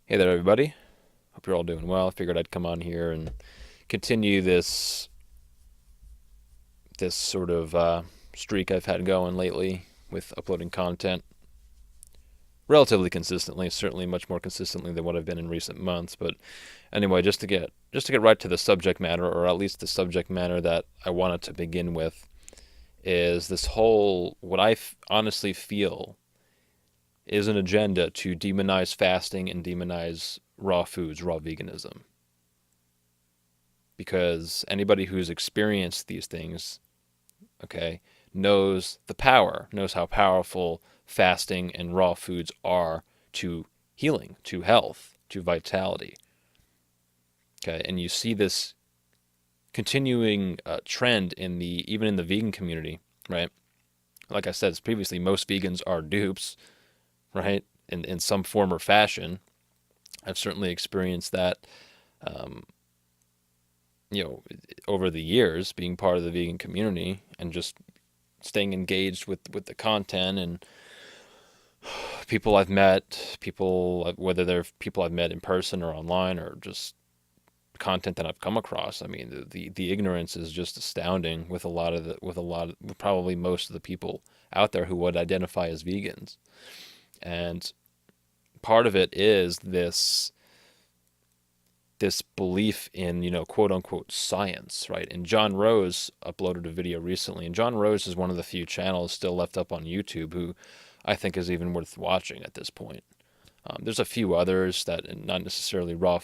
Hey there, everybody. Hope you're all doing well. I figured I'd come on here and continue this sort of streak I've had going lately with uploading content relatively consistently. Certainly, much more consistently than what I've been in recent months. But anyway, just to get right to the subject matter, or at least the subject matter that I wanted to begin with, is this whole what honestly feel is an agenda to demonize fasting and demonize raw foods, raw veganism, because anybody who's experienced these things, okay, knows the power, knows how powerful fasting and raw foods are to healing, to health, to vitality. Okay, and you see this continuing trend in the even in the vegan community, right? Like I said previously, most vegans are dupes, right? In some form or fashion. I've certainly experienced that, um, you know, over the years, being part of the vegan community and just staying engaged with the content and people I've met, people whether they're people I've met in person or online or just content that I've come across. I mean, the ignorance is just astounding with with probably most of the people out there who would identify as vegans. And part of it is this belief in, quote unquote science, right? And John Rose uploaded a video recently, and John Rose is one of the few channels still left up on YouTube who I think is even worth watching at this point. There's a few others that not necessarily raw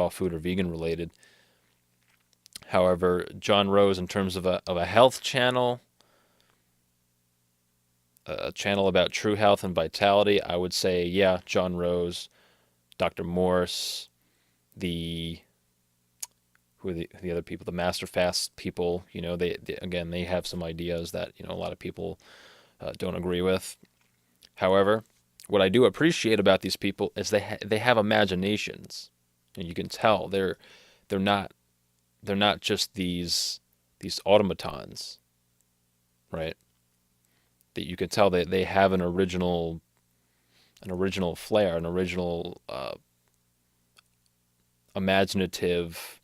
food or vegan related. However, John Rose, in terms of a health channel, a channel about true health and vitality, I would say, yeah, John Rose, Dr. Morse, the who are the other people, the Master Fast people. Again, they have some ideas that a lot of people don't agree with. However, what I do appreciate about these people is they have imaginations, and you can tell they're not they're not just these automatons, right? That you can tell they have an original flair, an original imaginative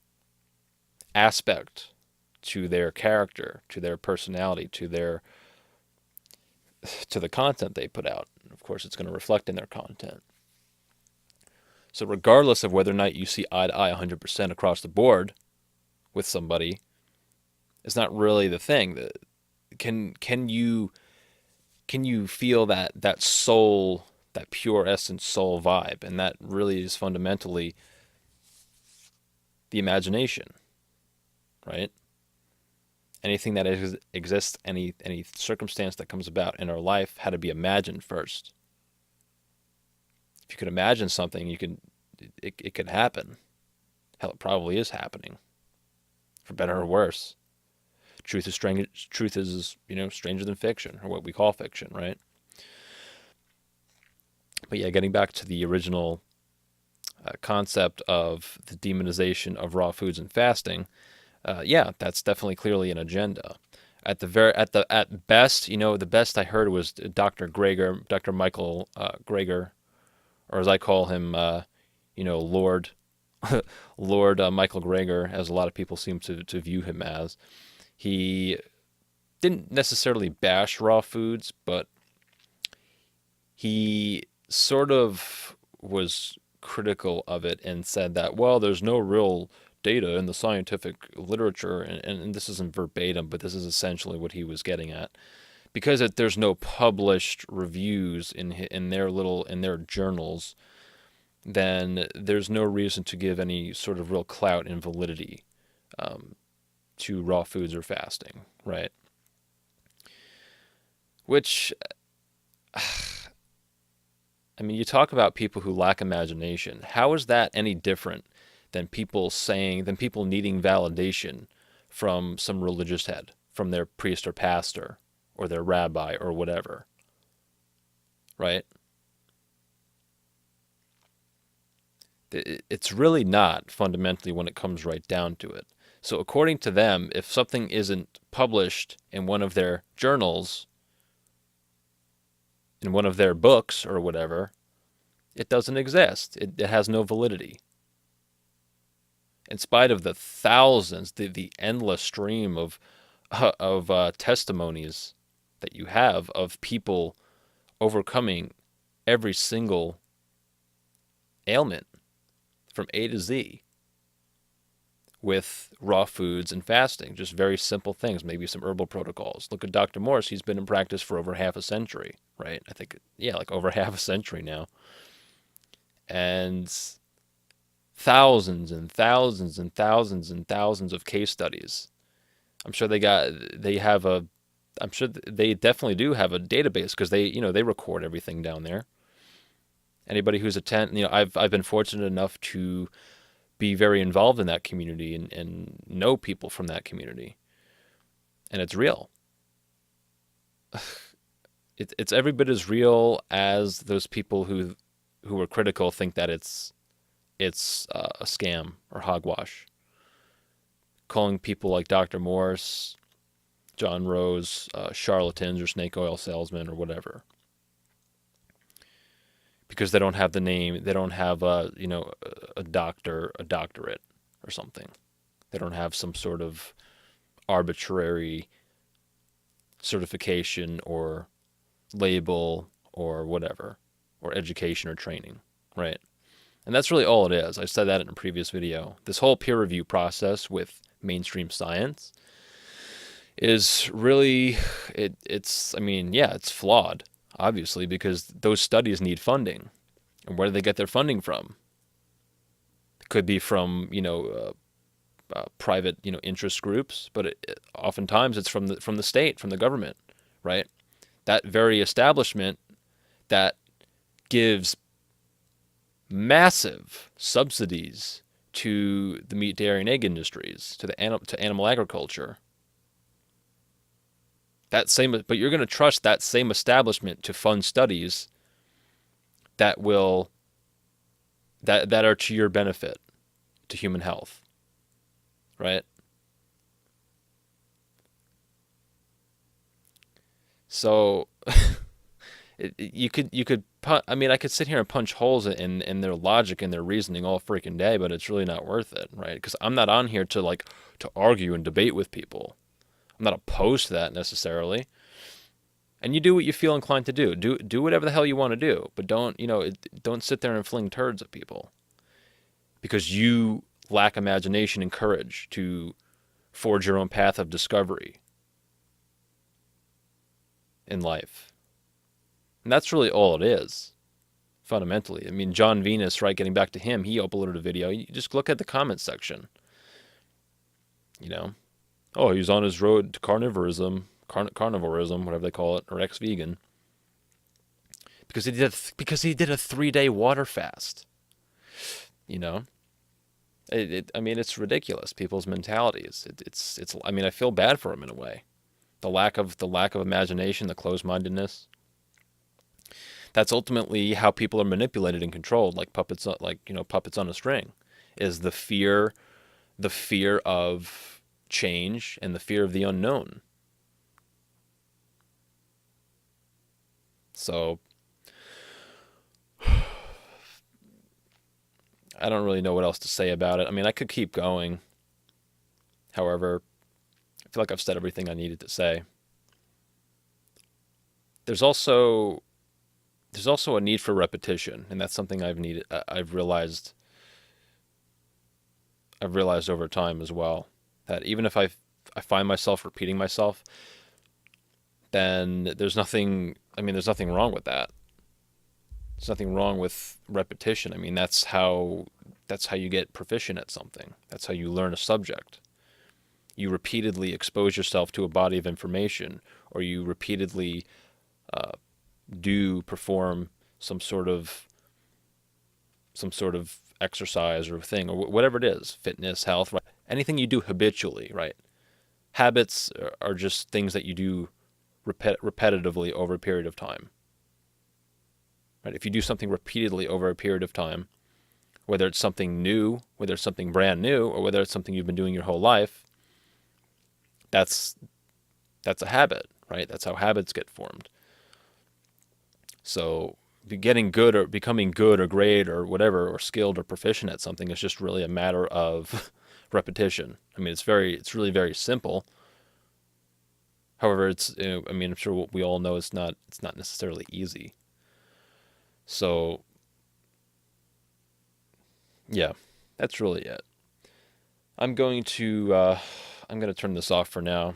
aspect to their character, to their personality, to the content they put out. Of course, it's going to reflect in their content. So regardless of whether or not you see eye to eye 100% across the board with somebody, it's not really the thing. Can you feel that soul, that pure essence soul vibe, and that really is fundamentally the imagination, right? Anything that exists, any circumstance that comes about in our life had to be imagined first. If you could imagine something, it could happen. Hell, it probably is happening, for better or worse. Truth is stranger than fiction, or what we call fiction, right? But yeah, getting back to the original concept of the demonization of raw foods and fasting, yeah, that's definitely clearly an agenda. At best, the best I heard was Dr. Michael Greger, or as I call him, Lord Lord Michael Greger, as a lot of people seem to view him as. He didn't necessarily bash raw foods, but he sort of was critical of it and said that, well, there's no real data in the scientific literature, and this isn't verbatim, but this is essentially what he was getting at. Because there's no published reviews in their journals, then there's no reason to give any sort of real clout and validity to raw foods or fasting, right? Which, I mean, you talk about people who lack imagination. How is that any different than people needing validation from some religious head, from their priest or pastor, or their rabbi or whatever, right? It's really not fundamentally when it comes right down to it. So, according to them, if something isn't published in one of their journals, in one of their books or whatever, It doesn't exist. It has no validity. In spite of the thousands, the endless stream of testimonies that you have of people overcoming every single ailment from A to Z with raw foods and fasting, just very simple things, maybe some herbal protocols. Look at Dr. Morse, he's been in practice for over half a century, right? I think, yeah, like over half a century now. And thousands and thousands and thousands and thousands of case studies. I'm sure they have a I'm sure they definitely do have a database because they record everything down there. Anybody who's I've been fortunate enough to be very involved in that community and know people from that community, and it's real. It's every bit as real as those people who are critical think that it's a scam or hogwash. Calling people like Dr. Morse, John Rose, charlatans or snake oil salesmen or whatever, because they don't have the name, they don't have a doctorate or something. They don't have some sort of arbitrary certification or label or whatever, or education or training, right? And that's really all it is. I said that in a previous video. This whole peer review process with mainstream science is really it's I mean, yeah, it's flawed, obviously, because those studies need funding. And where do they get their funding from? It could be from, private, interest groups, but oftentimes it's from the state, from the government, right? That very establishment that gives massive subsidies to the meat, dairy, and egg industries, to animal agriculture. But you're going to trust that same establishment to fund studies that will that are to your benefit, to human health, right? So you could I mean, I could sit here and punch holes in their logic and their reasoning all freaking day, but it's really not worth it, right? Because I'm not on here to argue and debate with people. I'm not opposed to that necessarily. And you do what you feel inclined to do. Do whatever the hell you want to do, but don't sit there and fling turds at people because you lack imagination and courage to forge your own path of discovery in life. And that's really all it is, fundamentally. I mean, John Venus, right, getting back to him, he uploaded a video. You just look at the comments section. You know, oh, he's on his road to carnivorism, whatever they call it, or ex-vegan, because he did a 3-day water fast. You know, I mean, it's ridiculous. People's mentalities. It's. I mean, I feel bad for him in a way. The lack of imagination, the closed-mindedness. That's ultimately how people are manipulated and controlled, like puppets, puppets on a string. Is the fear of change and the fear of the unknown. So I don't really know what else to say about it. I mean, I could keep going. However, I feel like I've said everything I needed to say. There's also a need for repetition, and that's something I've realized over time as well, that even if I find myself repeating myself, then there's nothing wrong with that. There's nothing wrong with repetition. I mean, that's how you get proficient at something. That's how you learn a subject. You repeatedly expose yourself to a body of information, or you repeatedly do perform some sort of exercise or thing, or whatever it is, fitness, health, right? Anything you do habitually, right? Habits are just things that you do repetitively over a period of time. Right? If you do something repeatedly over a period of time, whether it's something new, whether it's something brand new, or whether it's something you've been doing your whole life, that's a habit, right? That's how habits get formed. So getting good or becoming good or great or whatever or skilled or proficient at something is just really a matter of repetition. I mean, it's really very simple. However, I mean, I'm sure what we all know it's not necessarily easy. So yeah, that's really it. I'm going to I'm going to turn this off for now.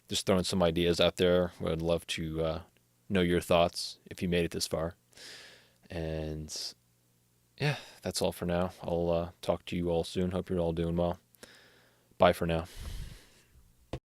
Just throwing some ideas out there. Would love to know your thoughts if you made it this far. And yeah, that's all for now. I'll talk to you all soon. Hope you're all doing well. Bye for now.